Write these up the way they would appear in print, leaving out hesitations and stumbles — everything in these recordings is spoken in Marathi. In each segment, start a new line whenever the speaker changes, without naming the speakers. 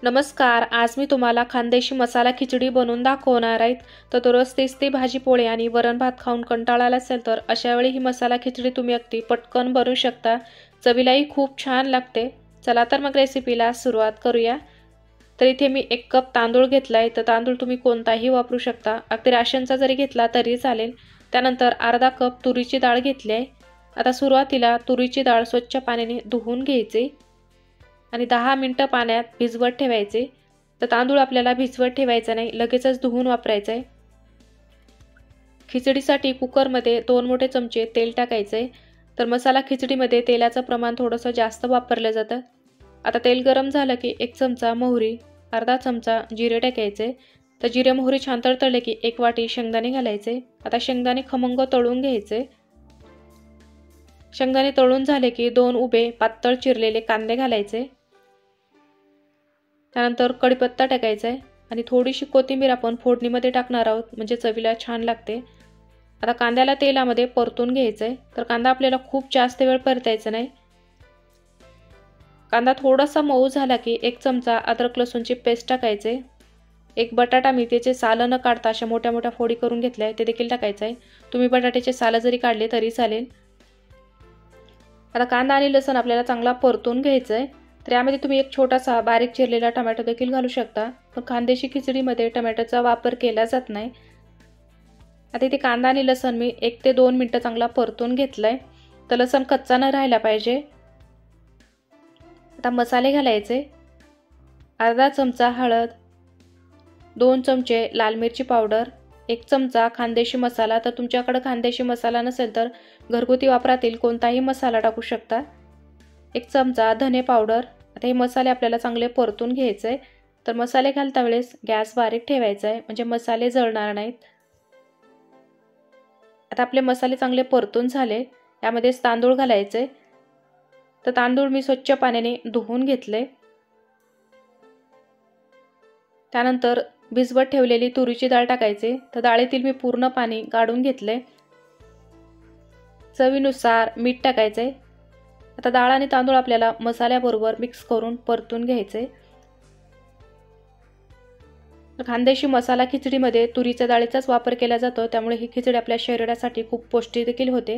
नमस्कार, आज मी तुम्हाला खानदेशी मसाला खिचडी बनवून दाखवणार आहे। तर दररोज तेच ते भाजी पोळी आणि वरण भात खाऊन कंटाळा असेल तर अशा वेळी ही मसाला खिचडी तुम्ही अगदी पटकन बनवू शकता। चवीलाही खूप छान लागते। चला तर मग रेसिपीला सुरुवात करूया। तर इथे मी 1 कप तांदूळ घेतलाय। तर तांदूळ तुम्ही कोणताही वापरू शकता, अगदी राशनचा जरी घेतला तरी चालेल। त्यानंतर अर्धा कप तुरीची डाळ घेतली आहे। आता सुरुवातीला तुरीची डाळ स्वच्छ पाण्याने धुवून घ्यायची आणि 10 मिनिटं पाण्यात भिजवत ठेवायचे। तर तांदूळ आपल्याला भिजवत ठेवायचा नाही, लगेचच धुवून वापरायचे आहे। खिचडीसाठी कुकरमध्ये 2 मोठे चमचे तेल टाकायचे। तर मसाला खिचडीमध्ये तेलाचं प्रमाण थोडंसं जास्त वापरलं जातं। आता तेल गरम झालं की 1 चमचा मोहरी, अर्धा चमचा जिरे टाकायचे। तर जिरे मोहरी छान तळले की 1 वाटी शेंगदाणे घालायचे। आता शेंगदाणे खमंग तळून घ्यायचे। शेंगदाणे तळून झाले की 2 उभे पातळ चिरलेले कांदे घालायचे। त्यानंतर कढीपत्ता टाकायचा आहे आणि थोडीशी कोथिंबीर आपण फोडणीमध्ये टाकणार आहोत, म्हणजे चवीला छान लागते। आता कांद्याला तेलामध्ये परतून घ्यायचं आहे। तर कांदा आपल्याला खूप जास्त वेळ परतायचा नाही। कांदा थोडासा मऊ झाला की 1 चमचा अद्रक लसूणची पेस्ट टाकायचे। 1 बटाटा मी त्याचे साल न काढता अशा मोठ्या मोठ्या फोडी करून घेतल्या, ते देखील टाकायचं आहे। तुम्ही बटाट्याचे साल जरी काढले तरी चालेल। आता कांदा आणि लसूण आपल्याला चांगला परतून घ्यायचं आहे। तर यामध्ये तुम्ही 1 छोटासा बारीक चिरलेला टोमॅटो देखील घालू शकता, पण खानदेशी खिचडीमध्ये टोमॅटोचा वापर केला जात नाही। आता इथे कांदा आणि लसूण मी 1 ते 2 मिनिटं चांगला परतून घेतलाय। तर लसूण कच्चा न राहिला पाहिजे। आता मसाले घालायचे। अर्धा चमचा हळद, 2 चमचे लाल मिरची पावडर, 1 चमचा खानदेशी मसाला। तर तुमच्याकडे खानदेशी मसाला नसेल तर घरगुती वापरातील कोणताही मसाला टाकू शकता। 1 चमचा धने पावडर। आता हे मसाले आपल्याला चांगले परतून घ्यायचे। तर मसाले घालता वेळेस गॅस बारीक ठेवायचा आहे, म्हणजे मसाले जळणार नाहीत। आता आपले मसाले चांगले परतून झाले, यामध्ये तांदूळ घालायचे। तर तांदूळ मी स्वच्छ पाण्याने धुवून घेतले। त्यानंतर भिजवत ठेवलेली तुरीची डाळ टाकायचे। तर डाळीतील मी पूर्ण पाणी काढून घेतले। चवीनुसार मीठ टाकायचे। आता डाळ आणि तांदूळ आपल्याला मसाल्याबरोबर मिक्स करून परतून घ्यायचे। खानदेशी मसाला खिचडीमध्ये तुरीच्या डाळीचाच वापर केला जातो, त्यामुळे ही खिचडी आपल्या शरीरासाठी खूप पौष्टिक देखील होते।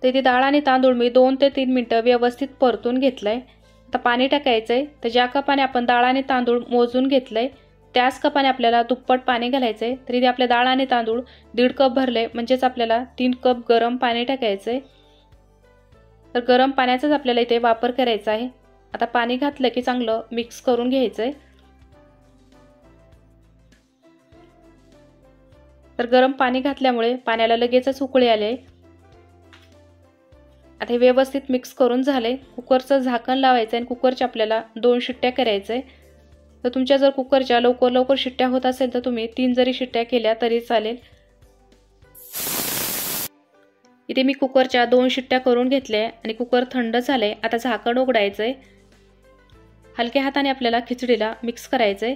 तर इथे डाळ आणि तांदूळ मी 2 ते 3 मिनिटं व्यवस्थित परतून घेतलंय। आता पाणी टाकायचंय। तर ज्या कपाने आपण डाळ आणि तांदूळ मोजून घेतलंय त्याच कपाने आपल्याला दुप्पट पाणी घालायचंय। तर इथे आपले डाळ आणि तांदूळ 1.5 कप भरले, म्हणजेच आपल्याला 3 कप गरम पाणी टाकायचंय। तर गरम पाण्याचाच आपल्याला इथे वापर करायचा आहे। आता पाणी घातलं की चांगलं मिक्स करून घ्यायचंय। तर गरम पाणी घातल्यामुळे पाण्याला लगेचच उकळी आले। आता हे व्यवस्थित मिक्स करून झाले। कुकरचं झाकण लावायचं आणि कुकरच्या आपल्याला 2 शिट्ट्या करायचे। तर तुमच्या जर कुकरच्या लवकर शिट्ट्या होत असेल तर तुम्ही 3 जरी शिट्ट्या केल्या तरी चालेल। इथे मी कुकरच्या 2 शिट्ट्या करून घेतल्या आणि कुकर थंड झाले। आता झाकण उघडायचंय। हलक्या हाताने आपल्याला खिचडीला मिक्स करायचंय।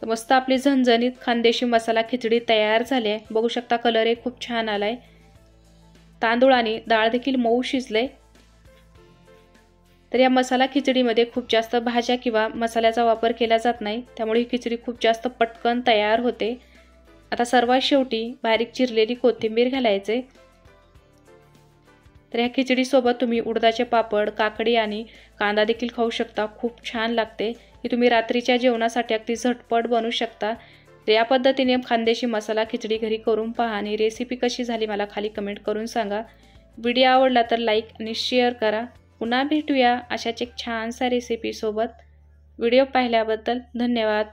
तर मस्त आपली झणझणीत खानदेशी मसाला खिचडी तयार झाली आहे। बघू शकता कलरही खूप छान आलाय। तांदूळ आणि डाळ देखील मऊ शिजले। तर या मसाला खिचडीमध्ये खूप जास्त भाज्या किंवा मसाल्याचा वापर केला जात नाही, त्यामुळे ही खिचडी खूप जास्त पटकन तयार होते। आता सर्वात शेवटी बारीक चिरलेली कोथिंबीर घालायचे। तर या खिचडी सोबत तुम्ही उडदाचे पापड, काकडी आणि कांदा देखील खाऊ शकता, खूप छान लागते। ही तुम्ही रात्रीच्या जेवणासाठी अगदी झटपट बनवू शकता। तर या पद्धतीने खानदेशी मसाला खिचडी घरी करून पहा आणि रेसिपी कशी झाली मला खाली कमेंट करून सांगा। व्हिडिओ आवडला तर लाईक आणि शेअर करा। पुन्हा भेटूया अशाच एक छानसा रेसिपी सोबत। व्हिडिओ पाहिल्याबद्दल धन्यवाद।